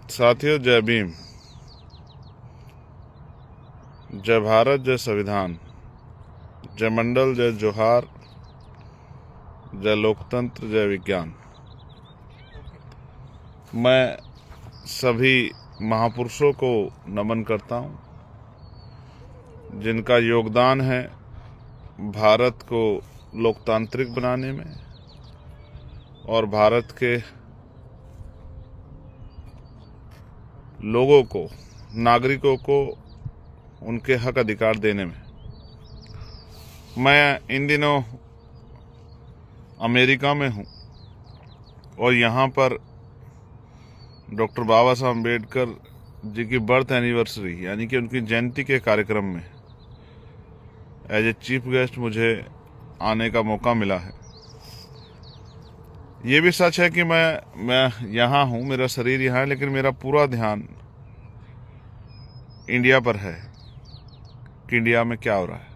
साथियों, जय भीम। जय भारत, जय संविधान, जय मंडल, जय जोहार, जय लोकतंत्र, जय विज्ञान। मैं सभी महापुरुषों को नमन करता हूँ, जिनका योगदान है भारत को लोकतांत्रिक बनाने में और भारत के लोगों को, नागरिकों को उनके हक अधिकार देने में। मैं इन दिनों अमेरिका में हूँ और यहाँ पर डॉक्टर बाबा साहब अम्बेडकर जी की बर्थ एनिवर्सरी यानी कि उनकी जयंती के कार्यक्रम में एज ए चीफ गेस्ट मुझे आने का मौका मिला है। ये भी सच है कि मैं यहाँ हूँ, मेरा शरीर यहाँ है, लेकिन मेरा पूरा ध्यान इंडिया पर है कि इंडिया में क्या हो रहा है।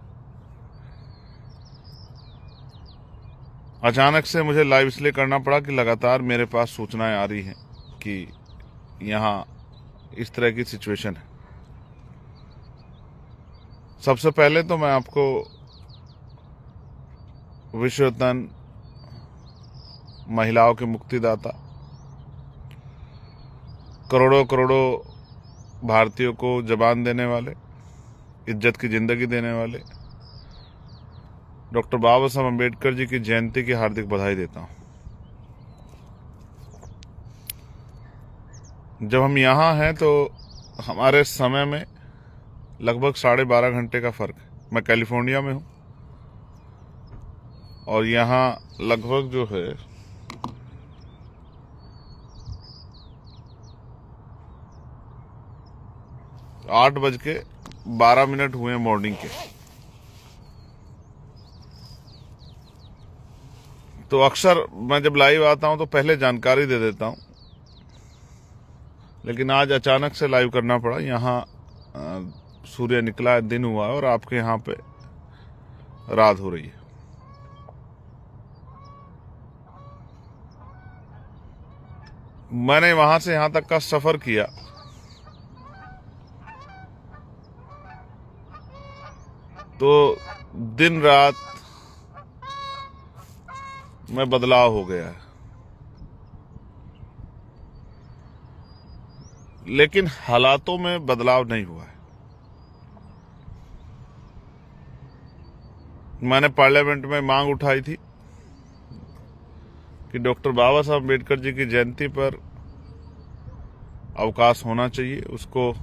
अचानक से मुझे लाइव इसलिए करना पड़ा कि लगातार मेरे पास सूचनाएं आ रही हैं कि यहाँ इस तरह की सिचुएशन है। सबसे पहले तो मैं आपको विश्व रत्न महिलाओं के मुक्तिदाता, करोड़ों करोड़ों भारतीयों को जबान देने वाले, इज्जत की जिंदगी देने वाले डॉक्टर बाबा साहब अम्बेडकर जी की जयंती की हार्दिक बधाई देता हूं। जब हम यहाँ हैं तो हमारे समय में लगभग 12.5 घंटे का फर्क है। मैं कैलिफोर्निया में हूँ और यहाँ लगभग जो है 8:12 हुए मॉर्निंग के। तो अक्सर मैं जब लाइव आता हूं तो पहले जानकारी दे देता हूं, लेकिन आज अचानक से लाइव करना पड़ा। यहाँ सूर्य निकला है, दिन हुआ है और आपके यहाँ पे रात हो रही है। मैंने वहां से यहां तक का सफर किया तो दिन रात में बदलाव हो गया है, लेकिन हालातों में बदलाव नहीं हुआ है। मैंने पार्लियामेंट में मांग उठाई थी कि डॉक्टर बाबा साहब अम्बेडकर जी की जयंती पर अवकाश होना चाहिए, उसको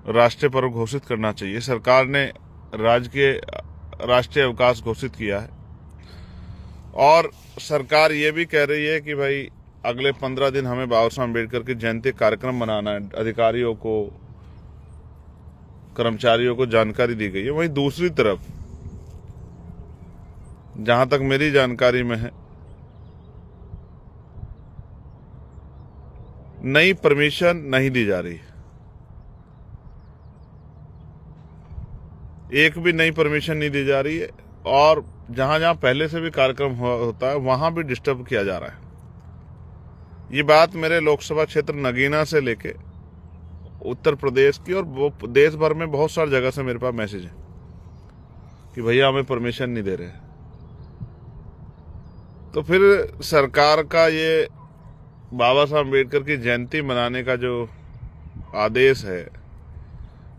राष्ट्रीय पर्व घोषित करना चाहिए। सरकार ने राष्ट्रीय अवकाश घोषित किया है और सरकार ये भी कह रही है कि भाई अगले 15 दिन हमें बाबा साहब अम्बेडकर की जयंती कार्यक्रम मनाना है। अधिकारियों को, कर्मचारियों को जानकारी दी गई है। वहीं दूसरी तरफ जहां तक मेरी जानकारी में है, नई परमिशन नहीं दी जा रही है। एक भी नई परमिशन नहीं दी जा रही है और जहां जहां पहले से भी कार्यक्रम होता है वहां भी डिस्टर्ब किया जा रहा है। ये बात मेरे लोकसभा क्षेत्र नगीना से लेके उत्तर प्रदेश की और देश भर में बहुत सारी जगह से मेरे पास मैसेज है कि भैया हमें परमिशन नहीं दे रहे। तो फिर सरकार का ये बाबा साहब अम्बेडकर की जयंती मनाने का जो आदेश है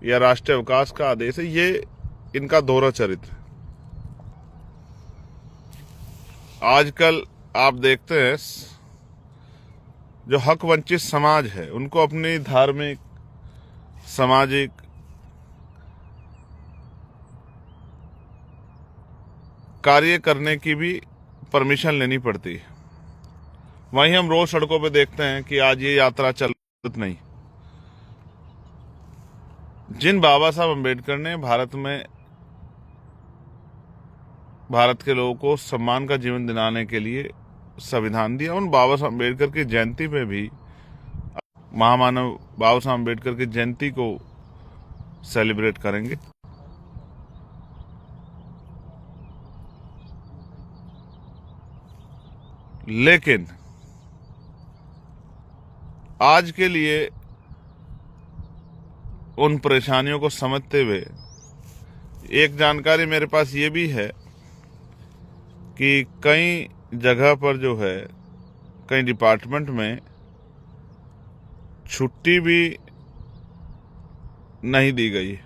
या राष्ट्रीय अवकाश का आदेश है, ये इनका दोहरा चरित्र है। आजकल आप देखते हैं जो हक वंचित समाज है उनको अपनी धार्मिक, सामाजिक, कार्य करने की भी परमिशन लेनी पड़ती है। वहीं हम रोज सड़कों पे देखते हैं कि आज ये यात्रा चल नहीं। जिन बाबा साहब अम्बेडकर ने भारत के लोगों को सम्मान का जीवन दिलाने के लिए संविधान दिया, उन बाबा साहब अम्बेडकर की जयंती में भी महामानव बाबा साहब अम्बेडकर की जयंती को सेलिब्रेट करेंगे। लेकिन आज के लिए उन परेशानियों को समझते हुए एक जानकारी मेरे पास ये भी है कि कई जगह पर जो है, कई डिपार्टमेंट में छुट्टी भी नहीं दी गई।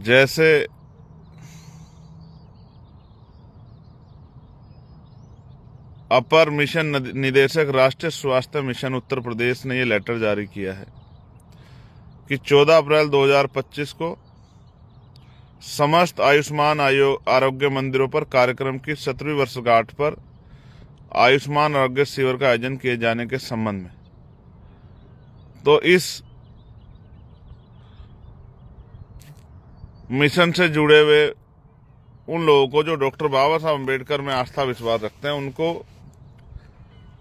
जैसे अपर मिशन निदेशक राष्ट्रीय स्वास्थ्य मिशन उत्तर प्रदेश ने ये लेटर जारी किया है कि 14 अप्रैल 2025 को समस्त आयुष्मान आरोग्य मंदिरों पर कार्यक्रम की 17वीं वर्षगांठ पर आयुष्मान आरोग्य शिविर का आयोजन किए जाने के संबंध में, तो इस मिशन से जुड़े हुए उन लोगों को जो डॉक्टर बाबा साहब अम्बेडकर में आस्था विश्वास रखते हैं, उनको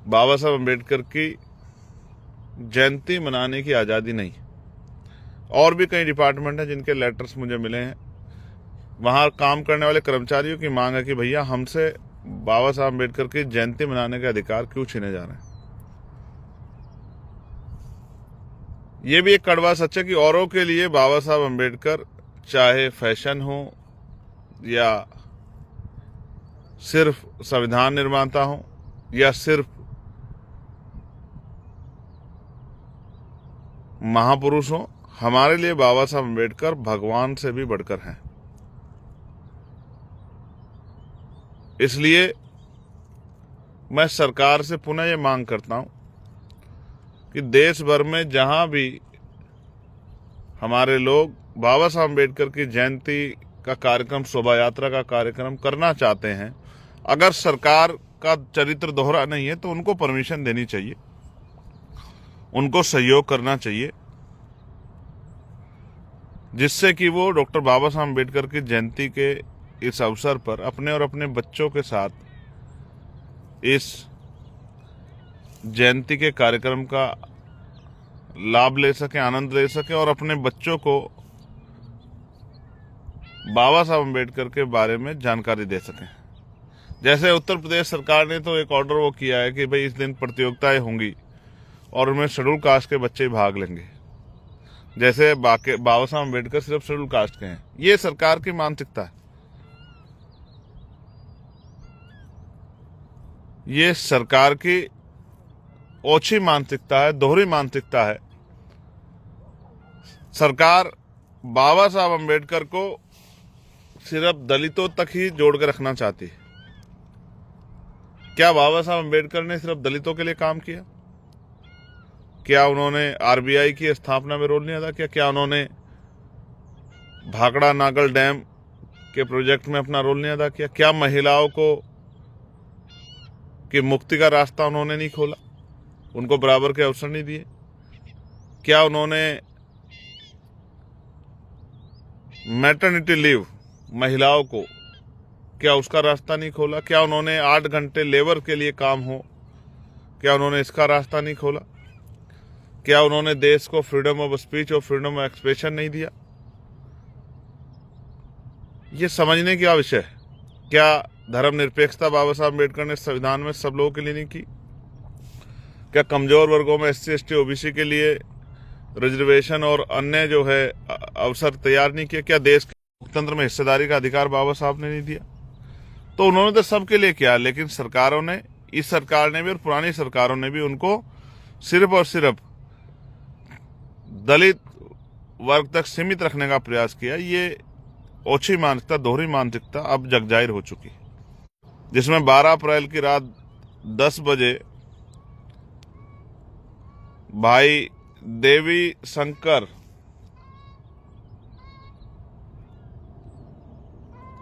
बाबा साहब अम्बेडकर की जयंती मनाने की आज़ादी नहीं। और भी कई डिपार्टमेंट हैं जिनके लेटर्स मुझे मिले हैं, वहाँ काम करने वाले कर्मचारियों की मांग है कि भैया हमसे बाबा साहब अम्बेडकर की जयंती मनाने के अधिकार क्यों छीने जा रहे हैं। ये भी एक कड़वा सच है कि औरों के लिए बाबा साहब अम्बेडकर चाहे फैशन हो या सिर्फ संविधान निर्माता हो या सिर्फ महापुरुष हो, हमारे लिए बाबा साहब अम्बेडकर भगवान से भी बढ़कर हैं। इसलिए मैं सरकार से पुनः ये मांग करता हूं कि देश भर में जहां भी हमारे लोग बाबा साहब अम्बेडकर की जयंती का कार्यक्रम, शोभा यात्रा का कार्यक्रम करना चाहते हैं, अगर सरकार का चरित्र दोहरा नहीं है तो उनको परमिशन देनी चाहिए, उनको सहयोग करना चाहिए, जिससे कि वो डॉक्टर बाबा साहब अम्बेडकर की जयंती के इस अवसर पर अपने और अपने बच्चों के साथ इस जयंती के कार्यक्रम का लाभ ले सके, आनंद ले सके और अपने बच्चों को बाबा साहब अम्बेडकर के बारे में जानकारी दे सकें। जैसे उत्तर प्रदेश सरकार ने तो एक ऑर्डर वो किया है कि भाई इस दिन प्रतियोगिताएं होंगी और उनमें शेड्यूल कास्ट के बच्चे भाग लेंगे, जैसे बाबा साहब अम्बेडकर सिर्फ शेड्यूल कास्ट के हैं। ये सरकार की मानसिकता है, ये सरकार की ओछी मानसिकता है, दोहरी मानसिकता है। सरकार बाबा साहब अम्बेडकर को सिर्फ दलितों तक ही जोड़ के रखना चाहती है। क्या बाबा साहब अम्बेडकर ने सिर्फ दलितों के लिए काम किया? क्या उन्होंने आरबीआई की स्थापना में रोल नहीं अदा किया? क्या उन्होंने भाखड़ा नागल डैम के प्रोजेक्ट में अपना रोल नहीं अदा किया? क्या महिलाओं को कि मुक्ति का रास्ता उन्होंने नहीं खोला, उनको बराबर के अवसर नहीं दिए? क्या उन्होंने मैटरनिटी लीव महिलाओं को, क्या उसका रास्ता नहीं खोला? क्या उन्होंने 8 घंटे लेबर के लिए काम हो, क्या उन्होंने इसका रास्ता नहीं खोला? क्या उन्होंने देश को फ्रीडम ऑफ स्पीच और फ्रीडम ऑफ एक्सप्रेशन नहीं दिया? ये समझने की विषय है। क्या धर्मनिरपेक्षता बाबा साहब अम्बेडकर ने संविधान में सब लोगों के लिए नहीं की? क्या कमजोर वर्गों में SC ST OBC के लिए रिजर्वेशन और अन्य जो है अवसर तैयार नहीं किए? क्या देश के लोकतंत्र में हिस्सेदारी का अधिकार बाबा साहब ने नहीं दिया? तो उन्होंने तो सबके लिए किया, लेकिन सरकारों ने, इस सरकार ने भी और पुरानी सरकारों ने भी उनको सिर्फ और सिर्फ दलित वर्ग तक सीमित रखने का प्रयास किया। ये ओछी मानसिकता, दोहरी मानसिकता अब जगजाहिर हो चुकी, जिसमें 12 अप्रैल की रात 10 बजे भाई देवी शंकर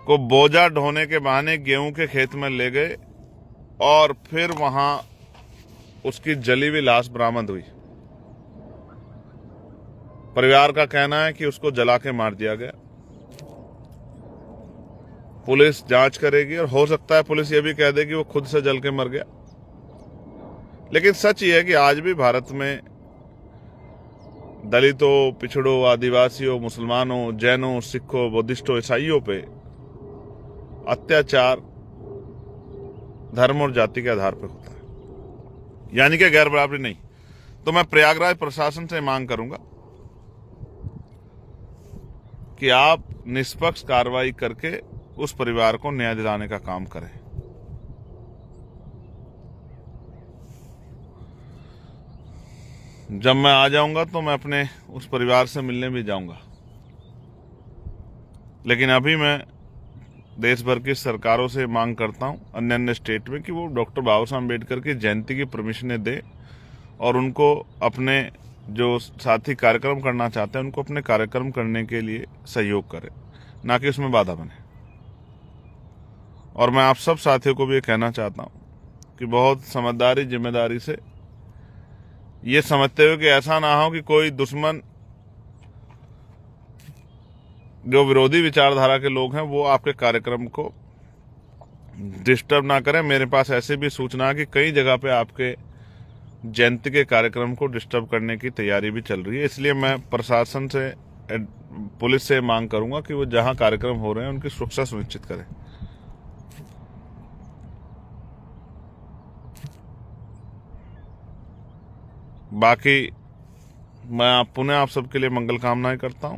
को बोझा ढोने के बहाने गेहूं के खेत में ले गए और फिर वहां उसकी जली हुई लाश बरामद हुई। परिवार का कहना है कि उसको जला के मार दिया गया। पुलिस जांच करेगी और हो सकता है पुलिस ये भी कह दे कि वो खुद से जल के मर गया। लेकिन सच ये है कि आज भी भारत में दलितों, पिछड़ों, आदिवासियों, मुसलमानों, जैनों, सिखों, बुद्धिस्टों, ईसाइयों पे अत्याचार धर्म और जाति के आधार पर होता है। यानी कि गैर बराबरी नहीं। तो मैं प्रयागराज प्रशासन से मांग करूंगा कि आप निष्पक्ष कार्रवाई करके उस परिवार को न्याय दिलाने का काम करें। जब मैं आ जाऊंगा तो मैं अपने उस परिवार से मिलने भी जाऊंगा, लेकिन अभी मैं देश भर की सरकारों से मांग करता हूं, अन्य अन्य स्टेट में, कि वो डॉक्टर बाबा साहब अम्बेडकर की जयंती की परमिशनें दे और उनको अपने जो साथी कार्यक्रम करना चाहते हैं उनको अपने कार्यक्रम करने के लिए सहयोग करें, ना कि उसमें बाधा बने। और मैं आप सब साथियों को भी ये कहना चाहता हूं कि बहुत समझदारी जिम्मेदारी से ये समझते हुए कि ऐसा ना हो कि कोई दुश्मन जो विरोधी विचारधारा के लोग हैं वो आपके कार्यक्रम को डिस्टर्ब ना करें। मेरे पास ऐसे भी सूचना है कि कई जगह पे आपके जयंती के कार्यक्रम को डिस्टर्ब करने की तैयारी भी चल रही है। इसलिए मैं प्रशासन से, पुलिस से मांग करूंगा कि वो जहां कार्यक्रम हो रहे हैं उनकी सुरक्षा सुनिश्चित करें। बाकी मैं पुनः आप सबके लिए मंगल कामनाएं करता हूं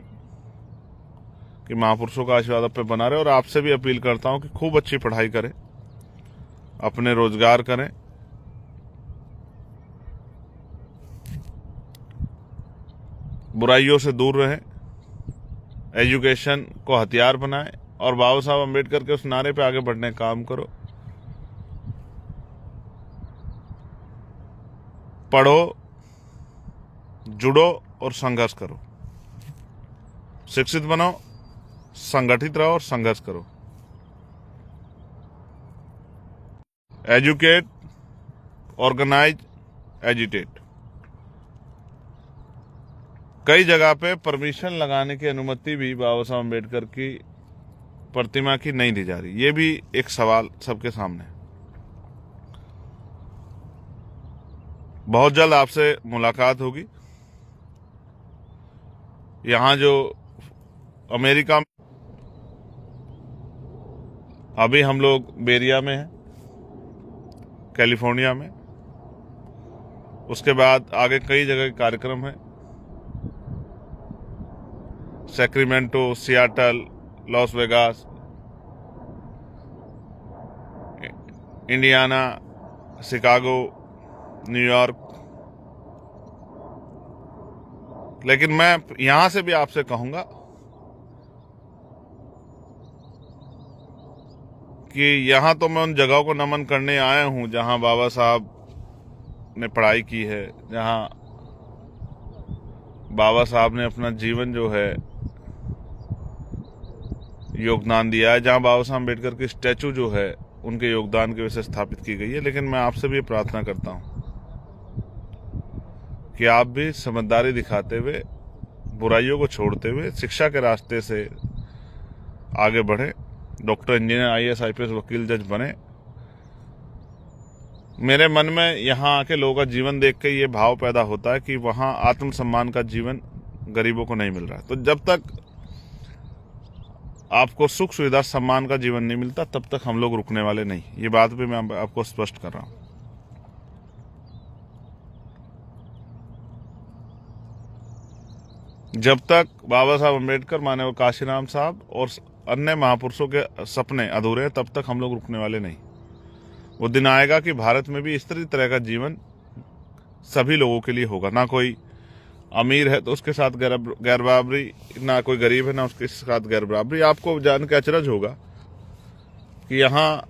कि महापुरुषों का आशीर्वाद आप पे बना रहे, और आपसे भी अपील करता हूं कि खूब अच्छी पढ़ाई करें, अपने रोजगार करें, बुराइयों से दूर रहें, एजुकेशन को हथियार बनाएं और बाबा साहब अम्बेडकर के उस नारे पे आगे बढ़ने का काम करो। पढ़ो, जुड़ो और संघर्ष करो। शिक्षित बनो, संगठित रहो और संघर्ष करो। Educate, organise, agitate. कई जगह पे परमिशन लगाने की अनुमति भी बाबा साहब अम्बेडकर की प्रतिमा की नहीं दी जा रही। ये भी एक सवाल सबके सामने है। बहुत जल्द आपसे मुलाकात होगी। यहाँ जो अमेरिका, अभी हम लोग बेरिया में हैं, कैलिफोर्निया में, उसके बाद आगे कई जगह के कार्यक्रम हैं, Sacramento, Seattle, Las Vegas, Indiana, Chicago, New York. लेकिन मैं यहां से भी आपसे कहूंगा कि यहां तो मैं उन जगहों को नमन करने आया हूं जहां बाबा साहब ने पढ़ाई की है, जहां बाबा साहब ने अपना जीवन जो है योगदान दिया है, जहां बाबा साहब अम्बेडकर की स्टैचू जो है उनके योगदान की वजह से स्थापित की गई है। लेकिन मैं आपसे भी प्रार्थना करता हूं कि आप भी समझदारी दिखाते हुए, बुराइयों को छोड़ते हुए शिक्षा के रास्ते से आगे बढ़े, डॉक्टर, इंजीनियर, आईएएस, आईपीएस, वकील, जज बने। मेरे मन में यहाँ आके लोगों का जीवन देख के ये भाव पैदा होता है कि वहाँ आत्मसम्मान का जीवन गरीबों को नहीं मिल रहा है। तो जब तक आपको सुख सुविधा सम्मान का जीवन नहीं मिलता तब तक हम लोग रुकने वाले नहीं। ये बात भी मैं आपको स्पष्ट कर रहा हूं। जब तक बाबा साहब अम्बेडकर, माननीय काशीराम साहब और अन्य महापुरुषों के सपने अधूरे हैं तब तक हम लोग रुकने वाले नहीं। वो दिन आएगा कि भारत में भी इस तरह का जीवन सभी लोगों के लिए होगा। ना कोई अमीर है तो उसके साथ गैर बराबरी, ना कोई गरीब है ना उसके साथ गैर बराबरी। आपको जान के अचरज होगा कि यहाँ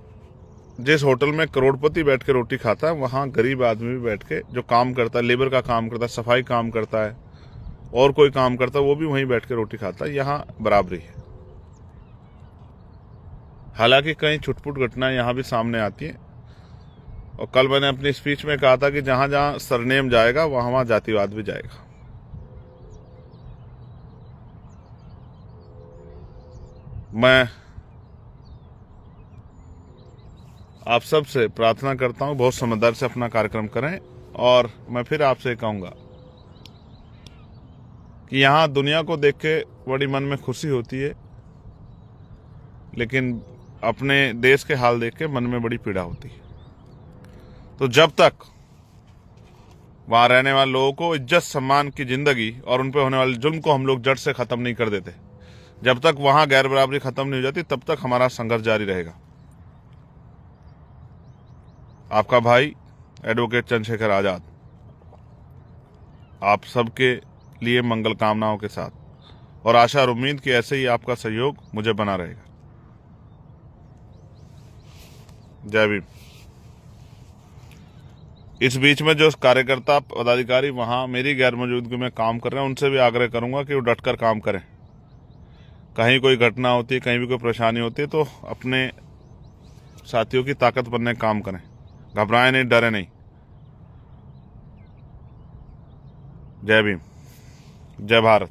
जिस होटल में करोड़पति बैठ के रोटी खाता है वहाँ गरीब आदमी भी बैठ के, जो काम करता है, लेबर का काम करता है, सफाई काम करता है और कोई काम करता है, वो भी वहीं बैठ के रोटी खाता है। यहाँ बराबरी है। हालांकि कई छुटपुट घटनाएं यहाँ भी सामने आती हैं, और कल मैंने अपनी स्पीच में कहा था कि जहां जहां सरनेम जाएगा वहां जातिवाद भी जाएगा। मैं आप सब से प्रार्थना करता हूं बहुत समझदारी से अपना कार्यक्रम करें, और मैं फिर आपसे कहूंगा कि यहाँ दुनिया को देख के बड़ी मन में खुशी होती है, लेकिन अपने देश के हाल देख के मन में बड़ी पीड़ा होती है। तो जब तक वहां रहने वाले लोगों को इज्जत सम्मान की जिंदगी और उन पर होने वाले जुल्म को हम लोग जड़ से खत्म नहीं कर देते। जब तक वहां गैर बराबरी खत्म नहीं हो जाती तब तक हमारा संघर्ष जारी रहेगा। आपका भाई एडवोकेट चंद्रशेखर आजाद आप सबके लिए मंगल कामनाओं के साथ और आशा और उम्मीद कि ऐसे ही आपका सहयोग मुझे बना रहेगा। जय भीम। इस बीच में जो कार्यकर्ता पदाधिकारी वहां मेरी गैर मौजूदगी में काम कर रहे हैं उनसे भी आग्रह करूंगा कि वो डटकर काम करें। कहीं कोई घटना होती है, कहीं भी कोई परेशानी होती है तो अपने साथियों की ताकत बनने का काम करें। घबराएं नहीं, डरे नहीं। जय भीम, जय भारत।